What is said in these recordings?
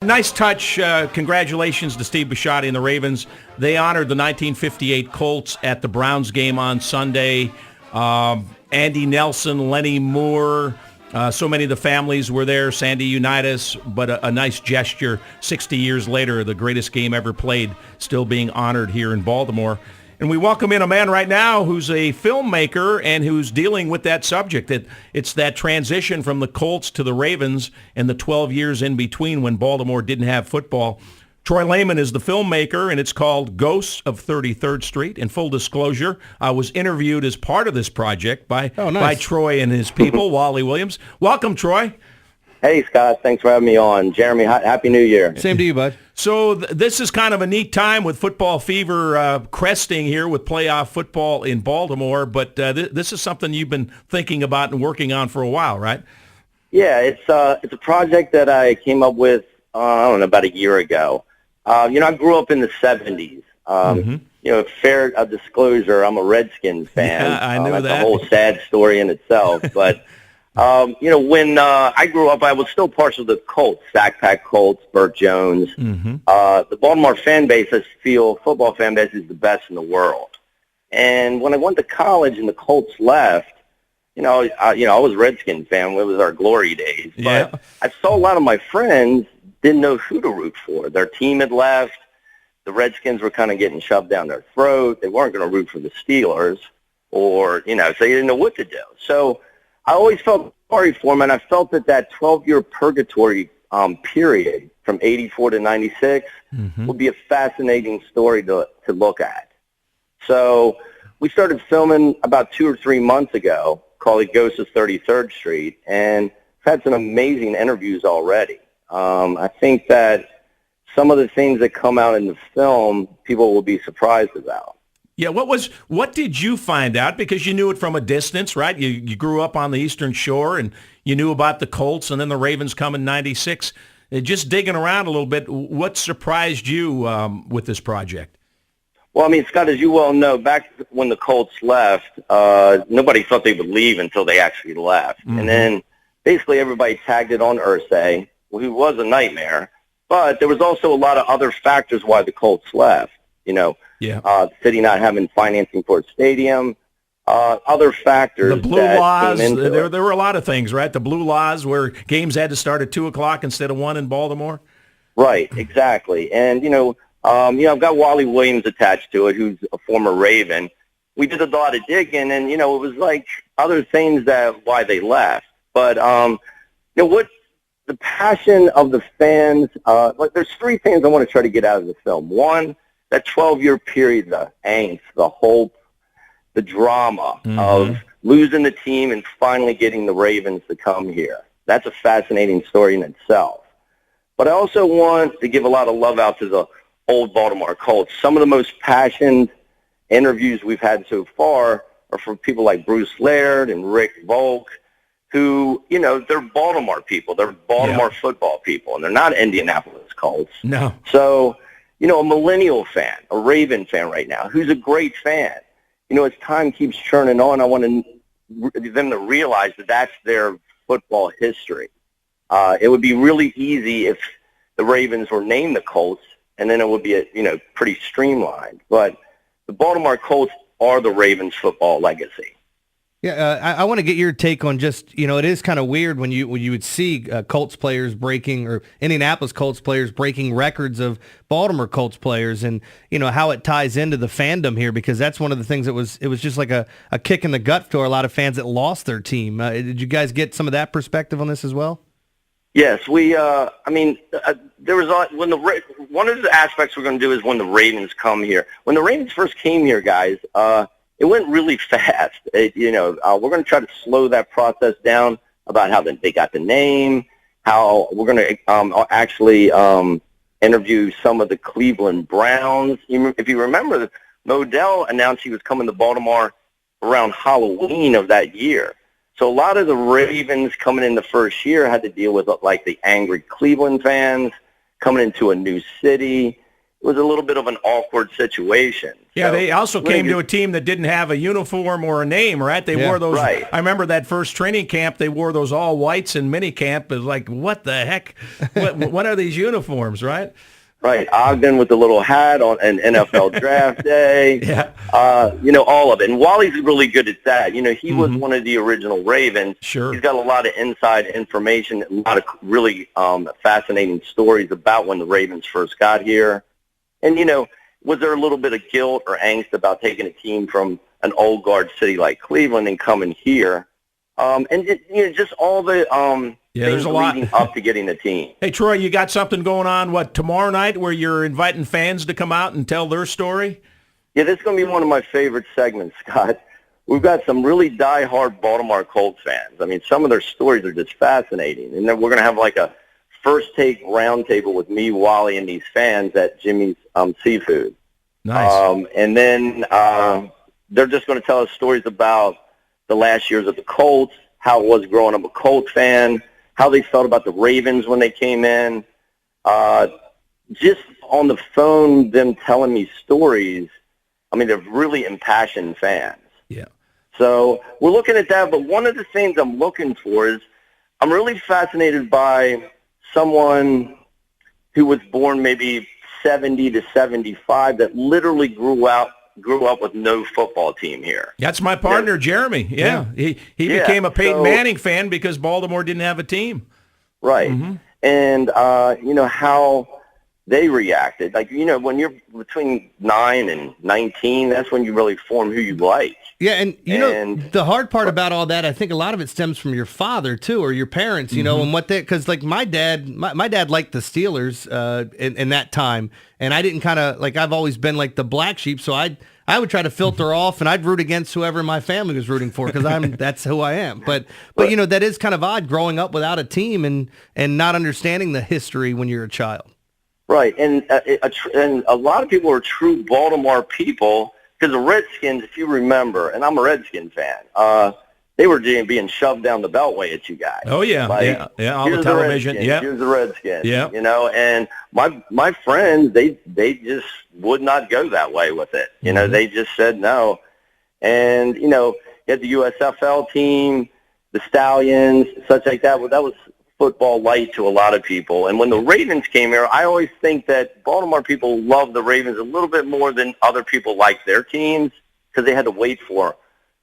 Nice touch. Congratulations to Steve Bisciotti and the Ravens. They honored the 1958 Colts at the Browns game on Sunday. Andy Nelson, Lenny Moore, so many of the families were there, Sandy Unitas, but a nice gesture. 60 years later, the greatest game ever played, still being honored here in Baltimore. And we welcome in a man right now who's a filmmaker and who's dealing with that subject. It's that transition from the Colts to the Ravens and the 12 years in between when Baltimore didn't have football. Troy Lowman is the filmmaker, and it's called Ghosts of 33rd Street. In full disclosure, I was interviewed as part of this project by Troy and his people, Wally Williams. Welcome, Troy. Hey, Scott. Thanks for having me on. Jeremy, Happy New Year. Same to you, bud. So this is kind of a neat time with football fever cresting here with playoff football in Baltimore, but this is something you've been thinking about and working on for a while, right? Yeah, it's a project that I came up with, I don't know, about a year ago. I grew up in the 70s. Fair disclosure, I'm a Redskins fan. Yeah, I knew that's that. a whole sad story in itself. But, when I grew up, I was still partial to the Colts, Sack Pack Colts, Burt Jones. The Baltimore fan base, I feel, football fan base is the best in the world. And when I went to college and the Colts left, I was a Redskins fan. It was our glory days. Yeah. But I saw a lot of my friends didn't know who to root for. Their team had left. The Redskins were kind of getting shoved down their throat. They weren't going to root for the Steelers so they didn't know what to do. So I always felt sorry for them, and I felt that 12-year purgatory period from 84 to 96 would be a fascinating story to look at. So we started filming about 2 or 3 months ago, called it Ghosts of 33rd Street, and we've had some amazing interviews already. I think that some of the things that come out in the film, people will be surprised about. Yeah, what did you find out? Because you knew it from a distance, right? You grew up on the Eastern Shore, and you knew about the Colts, and then the Ravens come in '96. Just digging around a little bit, what surprised you with this project? Well, Scott, as you well know, back when the Colts left, nobody thought they would leave until they actually left. And then basically everybody tagged it on Irsay, who was a nightmare. But there was also a lot of other factors why the Colts left. The city not having financing for its stadium, other factors. The blue laws, there were a lot of things, right? The blue laws where games had to start at 2 o'clock instead of 1 in Baltimore. Right, exactly. And, I've got Wally Williams attached to it, who's a former Raven. We did a lot of digging, and, it was like other things why they left. But, what the passion of the fans, there's 3 things I want to try to get out of the film. One, that 12-year period, the angst, the hope, the drama of losing the team and finally getting the Ravens to come here. That's a fascinating story in itself. But I also want to give a lot of love out to the old Baltimore Colts. Some of the most passionate interviews we've had so far are from people like Bruce Laird and Rick Volk, who, they're Baltimore people. They're Baltimore football people, and they're not Indianapolis Colts. No. So, a millennial fan, a Raven fan right now, who's a great fan. As time keeps churning on, I want them to realize that that's their football history. It would be really easy if the Ravens were named the Colts, and then it would be, pretty streamlined. But the Baltimore Colts are the Ravens' football legacy. Yeah, I want to get your take on just, it is kind of weird when you would see Colts players breaking, or Indianapolis Colts players breaking records of Baltimore Colts players, and, how it ties into the fandom here, because that's one of the things it was just like a kick in the gut for a lot of fans that lost their team. Did you guys get some of that perspective on this as well? Yes, there was one of the aspects we're going to do is when the Ravens come here. When the Ravens first came here, guys, it went really fast. We're going to try to slow that process down about how they got the name, how we're going to actually interview some of the Cleveland Browns. If you remember, Modell announced he was coming to Baltimore around Halloween of that year. So a lot of the Ravens coming in the first year had to deal with like the angry Cleveland fans coming into a new city. was a little bit of an awkward situation. Yeah, So, they also came to a team that didn't have a uniform or a name, right? They wore those. Right. I remember that first training camp, they wore those all whites in mini camp. It was like, what the heck? what are these uniforms, right? Right, Ogden with the little hat on an NFL draft day. Yeah. All of it. And Wally's really good at that. He was one of the original Ravens. Sure. He's got a lot of inside information, a lot of really fascinating stories about when the Ravens first got here. And, was there a little bit of guilt or angst about taking a team from an old guard city like Cleveland and coming here? Just all the there's things a lot leading up to getting the team. Hey, Troy, you got something going on, tomorrow night where you're inviting fans to come out and tell their story? Yeah, this is going to be one of my favorite segments, Scott. We've got some really die-hard Baltimore Colts fans. I mean, some of their stories are just fascinating. And then we're going to have like a first-take roundtable with me, Wally, and these fans at Jimmy's Seafood. Nice. And then they're just going to tell us stories about the last years of the Colts, how it was growing up a Colts fan, how they felt about the Ravens when they came in. Just on the phone, them telling me stories. I mean, they're really impassioned fans. Yeah. So we're looking at that, but one of the things I'm looking for is I'm really fascinated by someone who was born maybe 70 to 75 that literally grew up with no football team here. That's my partner, Jeremy. Yeah. He became a Peyton Manning fan because Baltimore didn't have a team. Right. Mm-hmm. And, how they reacted. Like, when you're between 9 and 19, that's when you really form who you like. Yeah, and the hard part about all that, I think a lot of it stems from your father too, or your parents, and what because like my dad liked the Steelers in that time, and I didn't I've always been like the black sheep, so I would try to filter off, and I'd root against whoever my family was rooting for because that's who I am. But that is kind of odd growing up without a team and not understanding the history when you're a child. Right, and a lot of people are true Baltimore people. Because the Redskins, if you remember, and I'm a Redskin fan, they were being shoved down the beltway at you guys. Oh, yeah. On the television. Here's the Redskins. Yeah. And my friends, they just would not go that way with it. They just said no. And, you had the USFL team, the Stallions, such like that. Well, that was football light to a lot of people. And when the Ravens came here, I always think that Baltimore people love the Ravens a little bit more than other people like their teams because they had to wait for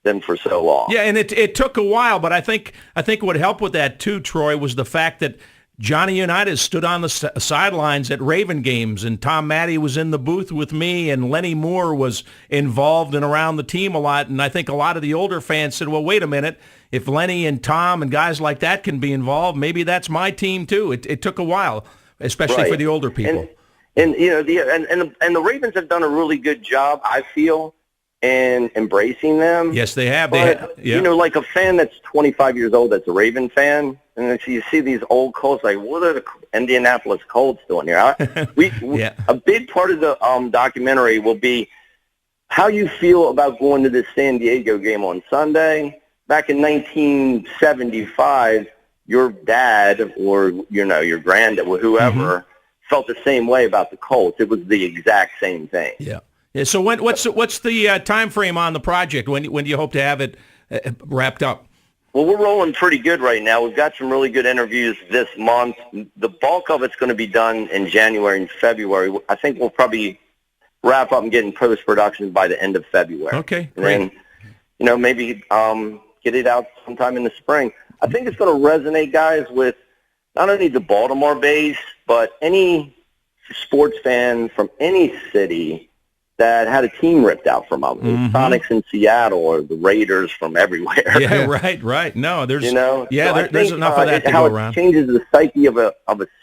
them for so long. Yeah, and it took a while, but I think what helped with that too, Troy, was the fact that Johnny Unitas stood on the sidelines at Raven games, and Tom Matty was in the booth with me, and Lenny Moore was involved and around the team a lot. And I think a lot of the older fans said, well, wait a minute, if Lenny and Tom and guys like that can be involved, maybe that's my team too. It took a while, especially for the older people. And the Ravens have done a really good job, I feel, in embracing them. Yes, they have. But, like a fan that's 25 years old that's a Raven fan, and then you see these old Colts, like, what are the Indianapolis Colts doing here? A big part of the documentary will be how you feel about going to this San Diego game on Sunday. Back in 1975, your dad or, your granddad or whoever felt the same way about the Colts. It was the exact same thing. Yeah. Yeah. So what's the time frame on the project? When do you hope to have it wrapped up? Well, we're rolling pretty good right now. We've got some really good interviews this month. The bulk of it's going to be done in January and February. I think we'll probably wrap up and get in post-production by the end of February. Okay, great. And then, maybe get it out sometime in the spring. I think it's going to resonate, guys, with not only the Baltimore base, but any sports fan from any city that had a team ripped out from them. The Sonics in Seattle or the Raiders from everywhere. Yeah, right. No, there's there's enough of that to go around. It changes the psyche of a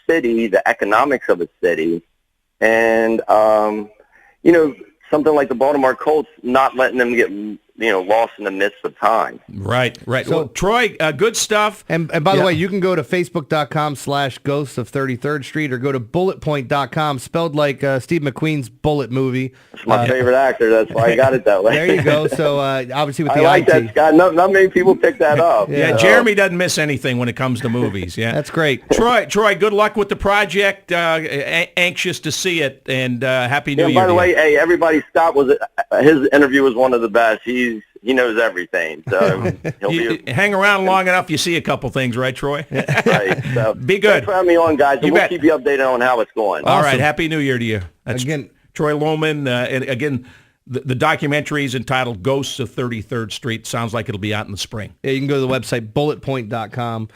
city, the economics of a city, and something like the Baltimore Colts not letting them get lost in the midst of time. Right. So- Well, Troy, good stuff. And by the Yeah. way, you can go to facebook.com/ghosts of 33rd Street or go to bulletpoint.com, spelled like Steve McQueen's Bullet movie. It's my favorite actor. That's why I got it that way. There you go. So obviously with I the like IT. that, Scott. Not many people pick that up. Yeah, Jeremy doesn't miss anything when it comes to movies. Yeah, That's great. Troy, good luck with the project. Anxious to see it, and Happy New Yeah, Year. by the to you. way, hey, everybody, Scott his interview was one of the best. He knows everything, so he'll You be hang around long enough, you see a couple things, right, Troy? right. So Be good. Thanks for having me on, guys. You And we'll bet. keep you updated on how it's going. All Awesome. right, Happy New Year to you. That's Again- Troy Lowman. And again, the documentary is entitled Ghosts of 33rd Street. Sounds like it'll be out in the spring. Yeah, you can go to the website bulletpoint.com.